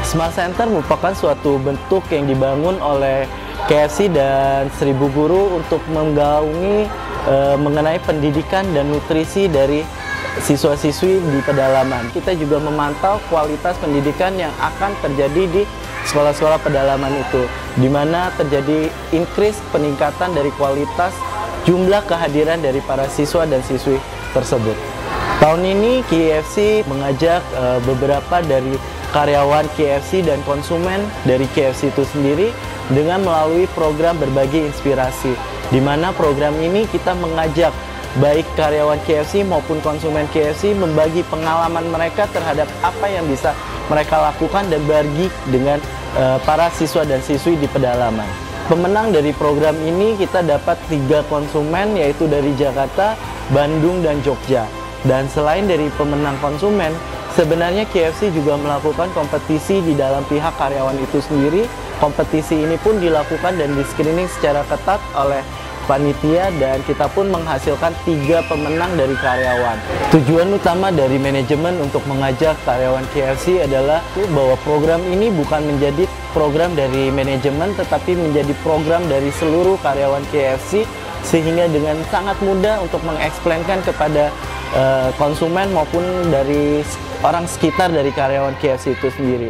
Smart Center merupakan suatu bentuk yang dibangun oleh KFC dan Seribu Guru untuk menggaungi mengenai pendidikan dan nutrisi dari siswa-siswi di pedalaman. Kita juga memantau kualitas pendidikan yang akan terjadi di sekolah-sekolah pedalaman itu, di mana terjadi increase peningkatan dari kualitas jumlah kehadiran dari para siswa dan siswi tersebut. Tahun ini KFC mengajak beberapa dari karyawan KFC dan konsumen dari KFC itu sendiri dengan melalui program berbagi inspirasi, di mana program ini kita mengajak baik karyawan KFC maupun konsumen KFC membagi pengalaman mereka terhadap apa yang bisa mereka lakukan dan berbagi dengan para siswa dan siswi di pedalaman. Pemenang dari program ini kita dapat 3 konsumen, yaitu dari Jakarta, Bandung, dan Jogja. Dan selain dari pemenang konsumen, sebenarnya KFC juga melakukan kompetisi di dalam pihak karyawan itu sendiri. Kompetisi ini pun dilakukan dan di-screening secara ketat oleh panitia, dan kita pun menghasilkan 3 pemenang dari karyawan. Tujuan utama dari manajemen untuk mengajak karyawan KFC adalah bahwa program ini bukan menjadi program dari manajemen, tetapi menjadi program dari seluruh karyawan KFC, sehingga dengan sangat mudah untuk mengeksplainkan kepada konsumen maupun dari orang sekitar dari karyawan KFC itu sendiri.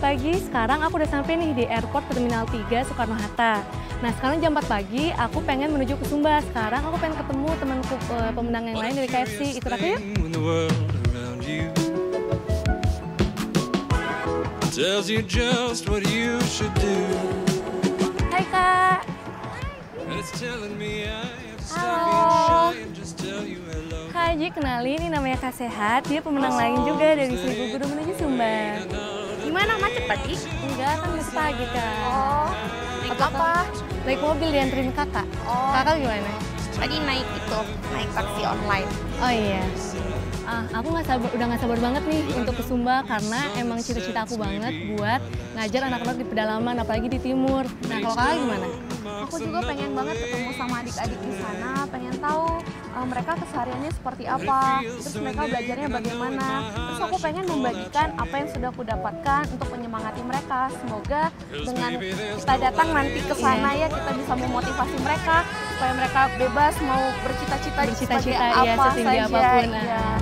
Pagi, sekarang aku udah sampai nih di airport Terminal 3 Soekarno-Hatta. Nah, sekarang jam 4 pagi, aku pengen menuju ke Sumba. Sekarang aku pengen ketemu temanku pemenang yang lain dari KFC. Ikut aku yuk. Hai Kak. Halo. Hai Ji, kenalin, ini namanya Kak Sehat. Dia pemenang lain juga dari Seribu Guru menuju Sumba. Gimana, macet tadi? Enggak, kan masih pagi Kak. Oh, naik apa? Naik mobil dianterin kakak. Oh. Kakak gimana? Tadi naik taksi online. Oh iya. Aku udah nggak sabar banget nih untuk ke Sumba, karena emang cita-cita aku banget buat ngajar anak-anak di pedalaman, apalagi di timur. Nah, kalau kakak gimana? Aku juga pengen banget ketemu sama adik-adik di sana, pengen tahu mereka kesehariannya seperti apa, terus mereka belajarnya bagaimana. Terus aku pengen membagikan apa yang sudah aku dapatkan untuk menyemangati mereka. Semoga dengan kita datang nanti ke sana ya, kita bisa memotivasi mereka supaya mereka bebas mau bercita-cita sebagai ya, apa setinggi saja. apapun. Ya.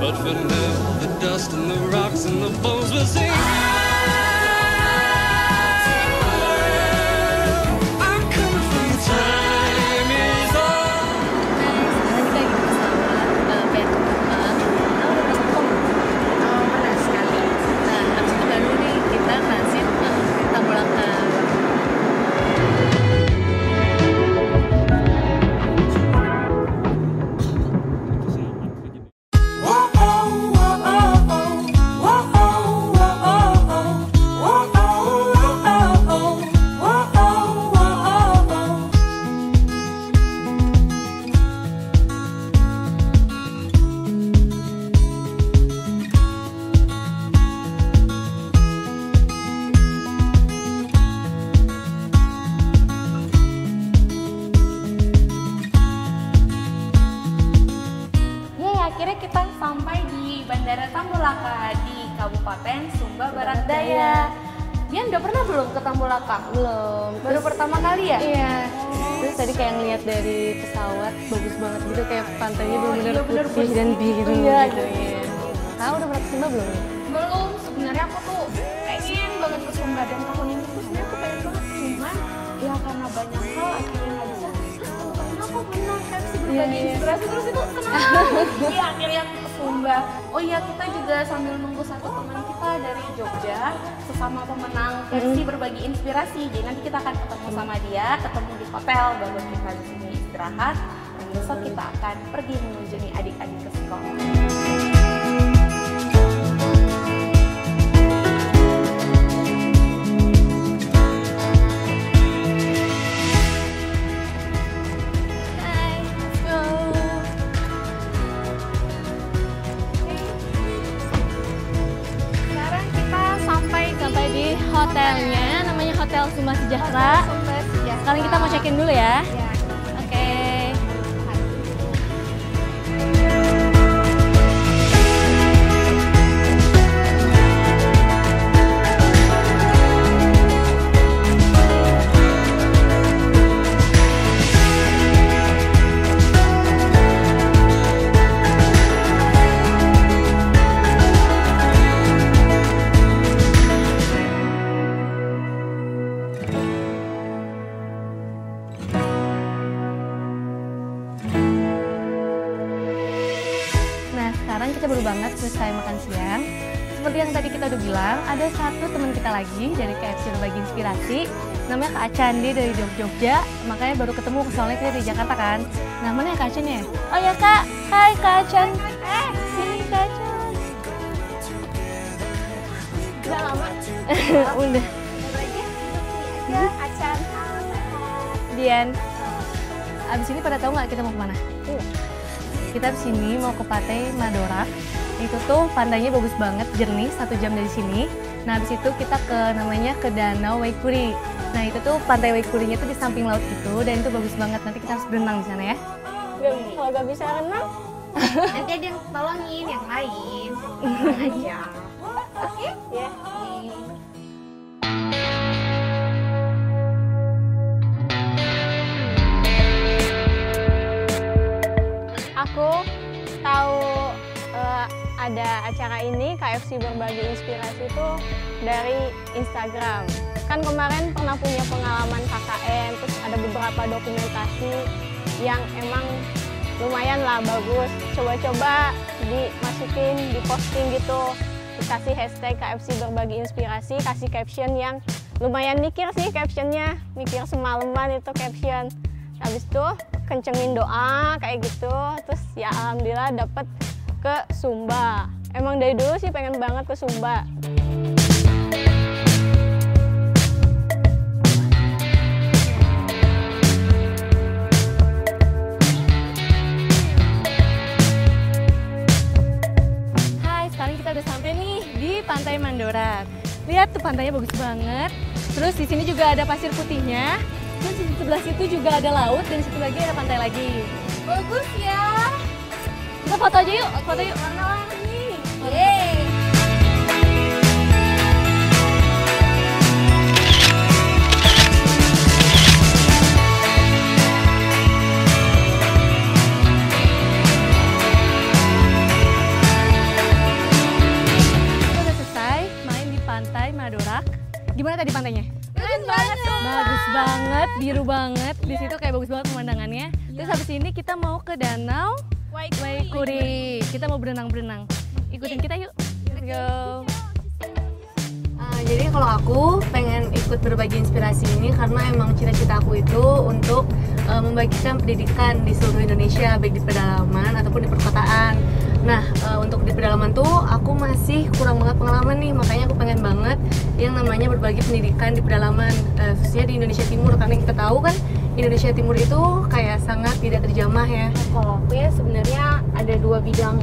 But for now, the dust and the rocks and the bones will sing. I'm coming for you, time is on. Pernah sekali. Nah, habis itu baru nih kita transit ke Tambolakan. Akhirnya kita sampai di Bandara Tambolakan di Kabupaten Sumba Barat Daya. Dian udah pernah belum ke Tambolakan? Belum. Baru pertama kali ya? Iya. Terus tadi kayak ngeliat dari pesawat, bagus banget gitu, kayak pantainya bener-bener putih dan biru iya, gitu. Iya. Kakak udah pernah ke Sumba belum? Belum, sebenarnya aku tuh pengen banget ke Sumba, dan tahun ini tuh sebenarnya aku pengen banget, cuman ya karena banyak hal akhirnya nggak bisa. Karena aku menang KFC berbagi inspirasi, terus itu senang. Iya, akhirnya ke Sumba. Oh iya, kita juga sambil nunggu satu teman kita dari Jogja, sesama pemenang KFC berbagi inspirasi. Jadi nanti kita akan ketemu sama dia, ketemu di hotel, baru kita di sini istirahat. besok kita akan pergi menuju nih adik-adik ke sekolah. Sampai di hotelnya, namanya Hotel Sumba Sejahtera. Sekarang kita mau check-in dulu ya. Oke. Sekarang kita baru banget selesai makan siang. Seperti yang tadi kita udah bilang, ada satu teman kita lagi dari KFC Berbagi Inspirasi. Namanya Kak Acan, dia dari Jogja. Makanya baru ketemu, soalnya kita dari Jakarta kan. Nah, mana ya Kak Acan ya? Oh ya Kak, hai Kak Acan. Sini Kak Acan. Udah lama? Udah. Ya, Acan. Dian. Abis ini pada tahu nggak kita mau kemana? Kita sini mau ke Pantai Madorak. Itu tuh pantainya bagus banget, jernih, 1 jam dari sini. Nah, habis itu kita namanya ke Danau Waikuri. Nah, itu tuh Pantai Waikurinya tuh di samping laut gitu, dan itu bagus banget. Nanti kita harus berenang di sana ya. Kalau nggak bisa renang, nanti ada yang tolongin yang lain. Aja. Oke? Ya. Aku tahu ada acara ini, KFC Berbagi Inspirasi itu dari Instagram. Kan kemarin pernah punya pengalaman KKN, terus ada beberapa dokumentasi yang emang lumayan lah bagus. Coba-coba dimasukin, diposting gitu, dikasih hashtag KFC Berbagi Inspirasi, kasih caption yang lumayan mikir sih captionnya, mikir semalaman itu caption. Habis itu kencengin doa kayak gitu, terus ya alhamdulillah dapet ke Sumba. Emang dari dulu sih pengen banget ke Sumba. Hai, sekarang kita udah sampai nih di Pantai Madorak. Lihat tuh pantainya bagus banget. Terus di sini juga ada pasir putihnya. Terus di sebelah situ juga ada laut, dan di situ lagi ada pantai lagi. Bagus ya. Kita foto aja yuk, foto yuk. Warna-warni. Yeay. Kita udah selesai main di Pantai Madorak. Gimana tadi pantainya? Keren banget. Bagus banget, biru banget. Di situ kayak bagus banget pemandangannya. Terus habis ini kita mau ke Danau Waikuri. Kita mau berenang-berenang. Ikutin kita yuk. Let's go. Jadi kalau aku pengen ikut berbagi inspirasi ini karena emang cita-cita aku itu untuk membagikan pendidikan di seluruh Indonesia, baik di pedalaman ataupun di perkotaan. Nah, untuk di pedalaman tuh aku masih kurang banget pengalaman nih, makanya aku pengen banget yang namanya berbagi pendidikan di pedalaman, khususnya di Indonesia Timur, karena kita tahu kan Indonesia Timur itu kayak sangat tidak terjamah ya. Kalau aku ya sebenarnya ada 2 bidang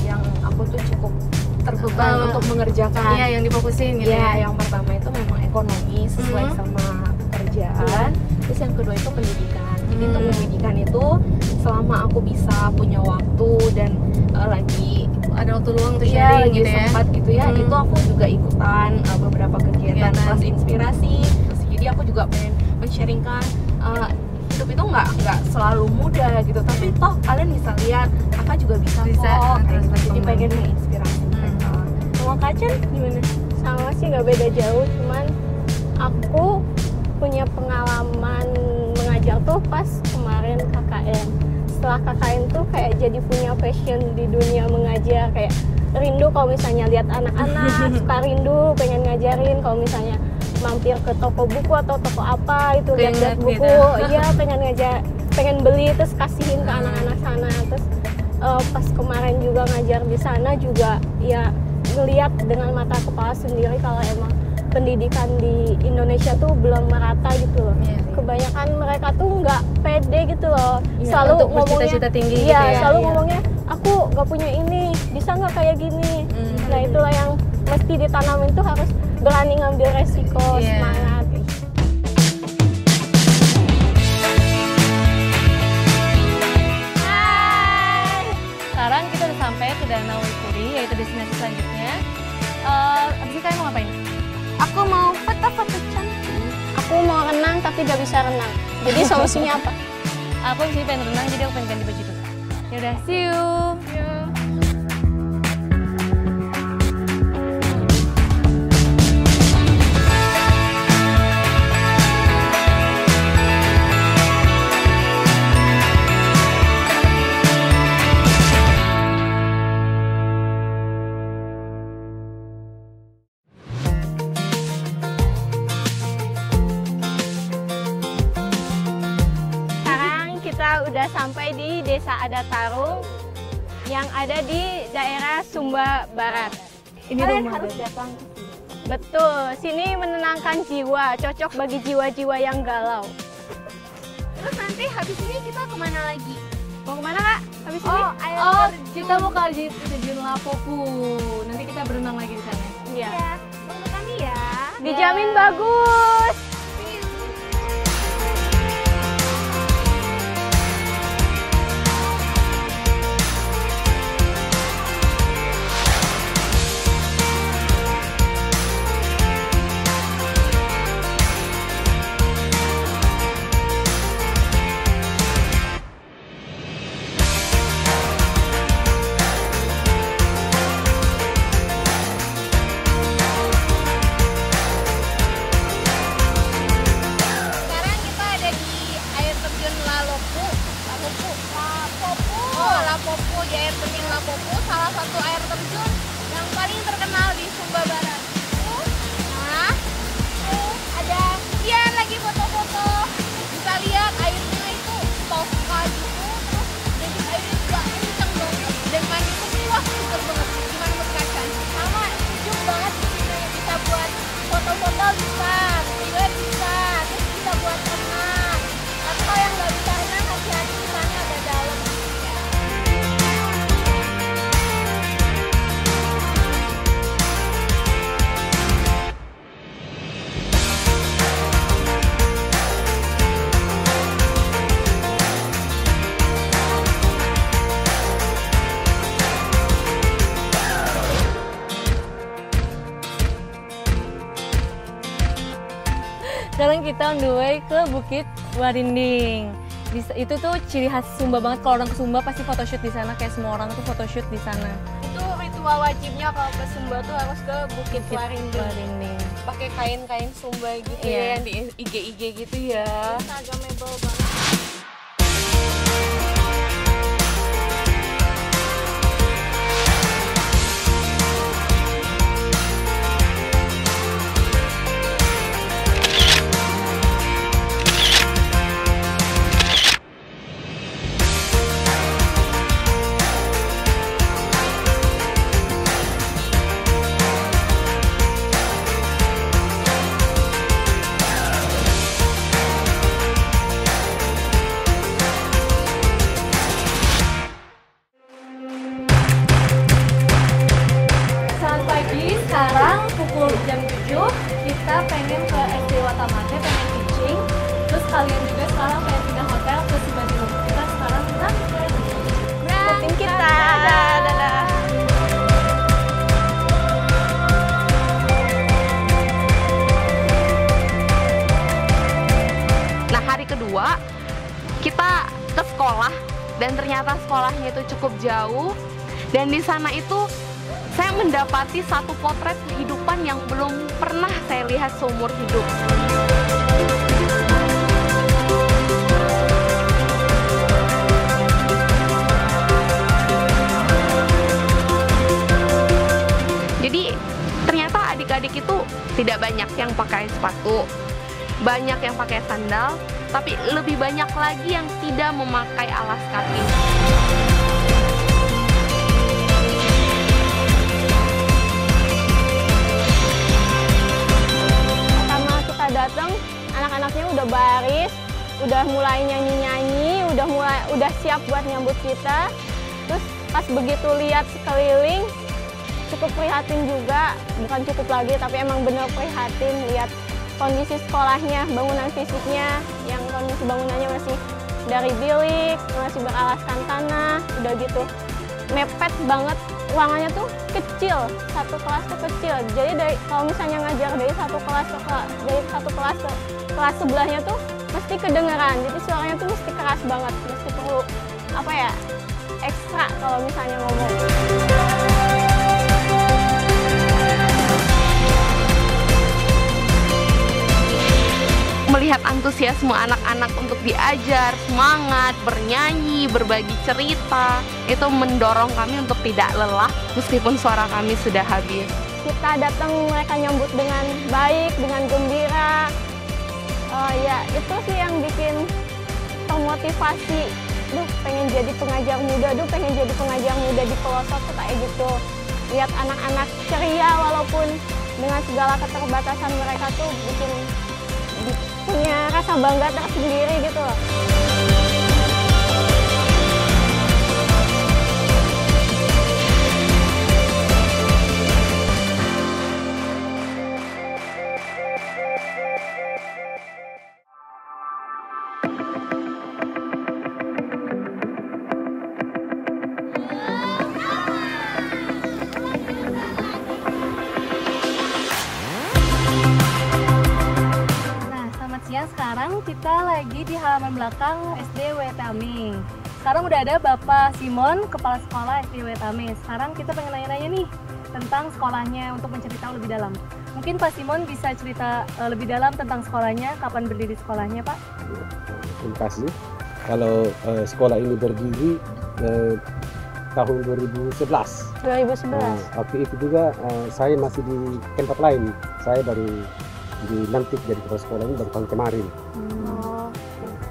yang aku tuh cukup terbeban untuk mengerjakan. Iya, yang difokusin gitu Ya, ya. yang pertama itu memang ekonomi sesuai sama pekerjaan. Terus yang kedua itu pendidikan. Jadi untuk pendidikan itu selama aku bisa punya waktu dan lagi Ada waktu luang untuk ya, sharing lagi gitu ya. sempat gitu ya, itu aku juga ikutan beberapa kegiatan Kegiatan. kelas inspirasi. Terus jadi aku juga pengen men-sharingkan hidup itu nggak selalu mudah gitu, tapi toh kalian bisa lihat kakak juga bisa kok kayak gitu. Jadi pengen menginspirasi mereka. Sama Kacan gimana? Sama sih nggak beda jauh, cuman aku punya pengalaman mengajar tuh pas kemarin KKN. Setelah KKN tuh kayak jadi punya passion di dunia mengajar, kayak rindu kalau misalnya lihat anak-anak, suka rindu pengen ngajarin, kalau misalnya mampir ke toko buku atau toko apa itu lihat-lihat Keinget buku, gitu. iya pengen beli terus kasihin ke anak-anak sana. Terus pas kemarin juga ngajar di sana juga ya ngeliat dengan mata kepala sendiri kalau emang pendidikan di Indonesia tuh belum merata gitu loh. Kebanyakan mereka tuh nggak pede gitu loh. Selalu untuk ngomongnya bercita-cita tinggi iya, gitu ya. selalu ngomongnya aku nggak punya ini, bisa nggak kayak gini. Nah itulah yang mesti ditanamin tuh, harus berani ngambil resiko, semangat. Sekarang kita udah sampai ke Danau Wikuri, yaitu destinasi selanjutnya. Abis itu kalian mau ngapain? Aku mau foto-foto cantik. Aku mau renang tapi gak bisa renang. Jadi solusinya apa? Aku sih pengen renang, jadi aku pengen ganti baju dulu. Yaudah, see you. Udah sampai di Desa Adat Tarung yang ada di daerah Sumba Barat. Ini Kalian rumah harus gue. datang. Betul, sini menenangkan jiwa, cocok bagi jiwa-jiwa yang galau. Terus nanti habis ini kita kemana lagi? Mau kemana kak? Habis ini? air Oh, terjun. kita mau ke terjun Lapopu. Nanti kita berenang lagi di sana. Iya. Ya, tunggu kami ya. Dijamin bagus. Sekarang kita ada di air terjun Lapopu di air terjun Lapopu, salah satu air terjun yang paling terkenal di Sumba Barat. Nah, ada dia lagi foto-foto. Bisa lihat airnya itu toska gitu, terus jadi airnya juga kenceng banget dan mandi pun wah super banget. Gimana menurut kalian? Sama sejuk banget di sini, bisa buat foto-foto bisa, video bisa, terus bisa buat renang. Tapi kalau yang nggak bisa renang hati-hati di sana ada dalam. Sekarang kita on the way ke Bukit Warinding. Itu tuh ciri khas Sumba banget. Kalau orang ke Sumba pasti photoshoot di sana, kayak semua orang tuh photoshoot di sana. Itu ritual wajibnya kalau ke Sumba tuh harus ke Bukit Warinding. Warinding. Pakai kain-kain Sumba gitu Iya. ya, yang di IG gitu ya. Instagramable banget. Selamat pagi, sekarang pukul jam 7 kita pengen ke SD Watamate, pengen pitching. Terus kalian juga sekarang pengen pindah hotel ke Subadilum. Kita sekarang berangkat. Ikutin kita. Dadah. Nah, hari kedua kita ke sekolah dan ternyata sekolahnya itu cukup jauh, dan di sana itu saya mendapati satu potret kehidupan yang belum pernah saya lihat seumur hidup. Jadi ternyata adik-adik itu tidak banyak yang pakai sepatu, banyak yang pakai sandal, tapi lebih banyak lagi yang tidak memakai alas kaki. Pertama kita datang, anak-anaknya udah baris, udah mulai nyanyi-nyanyi, udah siap buat nyambut kita. Terus pas begitu lihat sekeliling, cukup prihatin juga, bukan cukup lagi, tapi emang bener prihatin lihat kondisi sekolahnya, bangunan fisiknya, yang kondisi bangunannya masih dari bilik, masih beralaskan tanah, udah gitu mepet banget, ruangannya tuh kecil, satu kelas tuh kecil. Jadi kalau misalnya ngajar dari satu kelas ke kelas sebelahnya tuh mesti kedengeran, jadi suaranya tuh mesti keras banget, mesti perlu apa ya, ekstra kalau misalnya ngomong. Melihat antusiasme anak-anak untuk diajar, semangat, bernyanyi, berbagi cerita, itu mendorong kami untuk tidak lelah meskipun suara kami sudah habis. Kita datang, mereka nyambut dengan baik, dengan gembira. Ya itu sih yang bikin termotivasi. Duh, pengen jadi pengajar muda, pengen jadi pengajar muda di pelosok tuh kayak gitu. Lihat anak-anak ceria walaupun dengan segala keterbatasan mereka tuh bikin punya rasa bangga tersendiri gitu loh. Sekarang kita lagi di halaman belakang SD Wetami. Sekarang udah ada Bapak Simon, Kepala Sekolah SD Wetami. Sekarang kita pengen nanya-nanya nih tentang sekolahnya untuk menceritakan lebih dalam. Mungkin Pak Simon bisa cerita lebih dalam tentang sekolahnya, kapan berdiri sekolahnya, Pak? Terima kasih. Kalau sekolah ini berdiri tahun 2011. 2011. Waktu itu juga saya masih di tempat lain. Saya baru dilantik jadi kepala sekolah ini baru tahun kemarin.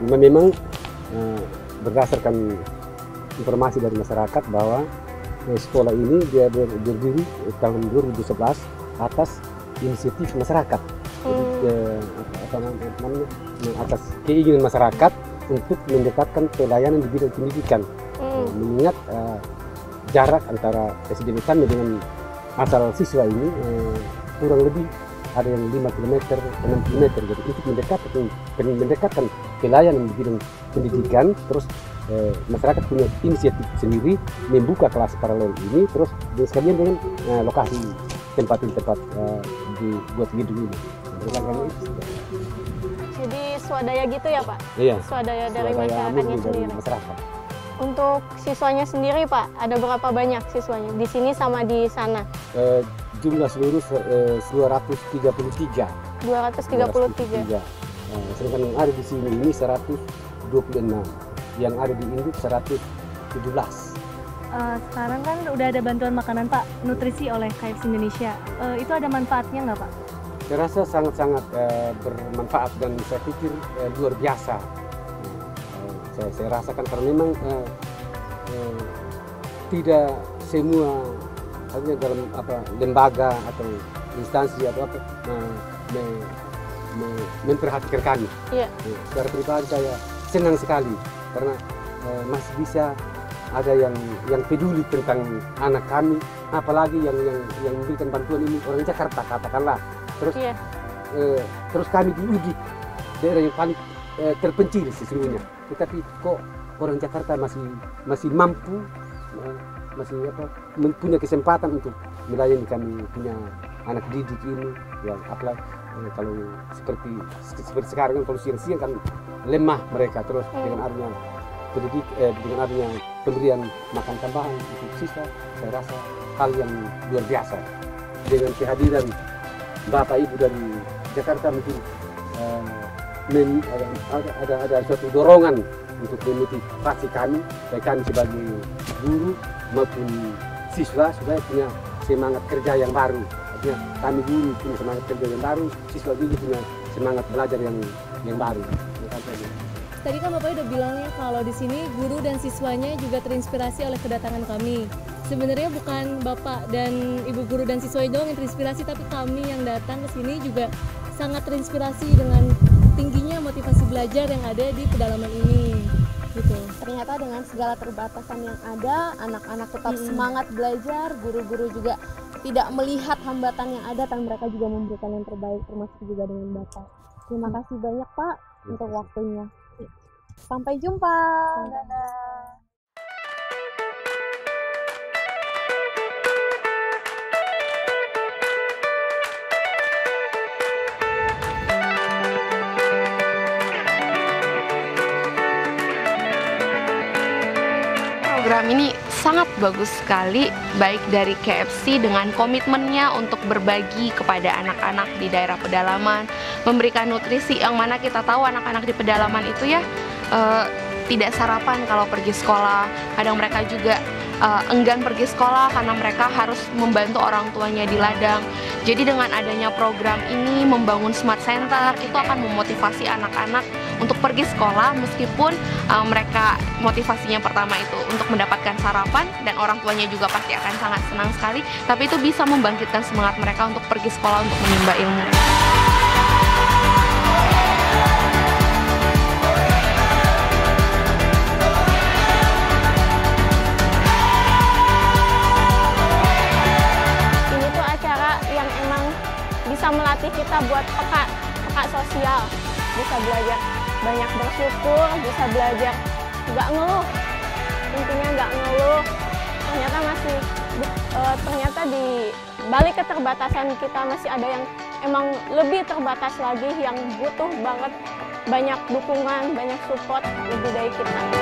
Memang berdasarkan informasi dari masyarakat bahwa sekolah ini dia berdiri tahun 2011 atas inisiatif masyarakat. Jadi, atas keinginan masyarakat untuk mendekatkan pelayanan di bidang pendidikan. Mengingat jarak antara SD Wetami dengan asal siswa ini kurang lebih ada yang 5 km, 6 km. Jadi untuk mendekatkan pelayanan di bidang pendidikan, terus masyarakat punya inisiatif sendiri membuka kelas paralel ini, terus sekalian dengan lokasi tempat dibuat gedung ini. Jadi swadaya gitu ya Pak? Iya. Swadaya dari masyarakatnya sendiri. Masyarakat. Untuk siswanya sendiri Pak, ada berapa banyak siswanya di sini sama di sana? Jumlah seluruh 233. 233. Sedangkan yang ada di sini ini 126, yang ada di induk 117. Sekarang kan udah ada bantuan makanan Pak, nutrisi oleh KFC Indonesia. Itu ada manfaatnya nggak Pak? Saya rasa sangat-sangat bermanfaat dan saya pikir luar biasa. Saya rasakan karena memang tidak semua hanya dalam lembaga atau instansi atau memperhatikan kami. Iya. Secara pribadi saya senang sekali karena masih bisa ada yang peduli tentang anak kami, apalagi yang memberikan bantuan ini orang Jakarta katakanlah. Terus Iya. Terus kami di daerah yang paling terpencil sesungguhnya, tetapi kok orang Jakarta masih mampu, masih punya kesempatan untuk melayani kami punya anak didik ini. Ya apalagi kalau seperti sekarang kan kalau siang-siang kan lemah mereka, terus dengan adanya dengan adanya pemberian makan tambahan untuk siswa, saya rasa hal yang luar biasa. Dengan kehadiran Bapak Ibu dari Jakarta mungkin ada suatu dorongan untuk memotivasi kami, baik kami sebagai guru maupun siswa supaya punya semangat kerja yang baru. Artinya kami guru punya semangat kerja yang baru, siswa juga punya semangat belajar yang yang baru. Tadi kan Bapak udah bilang ya kalau di sini guru dan siswanya juga terinspirasi oleh kedatangan kami. Sebenarnya bukan Bapak dan Ibu guru dan siswanya doang yang terinspirasi, tapi kami yang datang ke sini juga sangat terinspirasi dengan tingginya motivasi belajar yang ada di pedalaman ini. Gitu. Ternyata dengan segala terbatasan yang ada, anak-anak tetap semangat belajar, guru-guru juga tidak melihat hambatan yang ada, dan mereka juga memberikan yang terbaik, termasuk juga dengan Bapak. Terima kasih banyak Pak untuk waktunya. Sampai jumpa. Dadah. Program ini sangat bagus sekali, baik dari KFC dengan komitmennya untuk berbagi kepada anak-anak di daerah pedalaman, memberikan nutrisi yang mana kita tahu anak-anak di pedalaman itu ya tidak sarapan kalau pergi sekolah. Kadang mereka juga enggan pergi sekolah karena mereka harus membantu orang tuanya di ladang. Jadi dengan adanya program ini, membangun Smart Center, itu akan memotivasi anak-anak untuk pergi sekolah meskipun mereka motivasinya pertama itu untuk mendapatkan sarapan dan orang tuanya juga pasti akan sangat senang sekali, tapi itu bisa membangkitkan semangat mereka untuk pergi sekolah untuk menimba ilmu. Ini tuh acara yang emang bisa melatih kita buat peka sosial, bisa belajar banyak bersyukur, bisa belajar nggak ngeluh, intinya nggak ngeluh. Ternyata di balik keterbatasan kita masih ada yang emang lebih terbatas lagi, yang butuh banget banyak dukungan, banyak support lebih dari kita.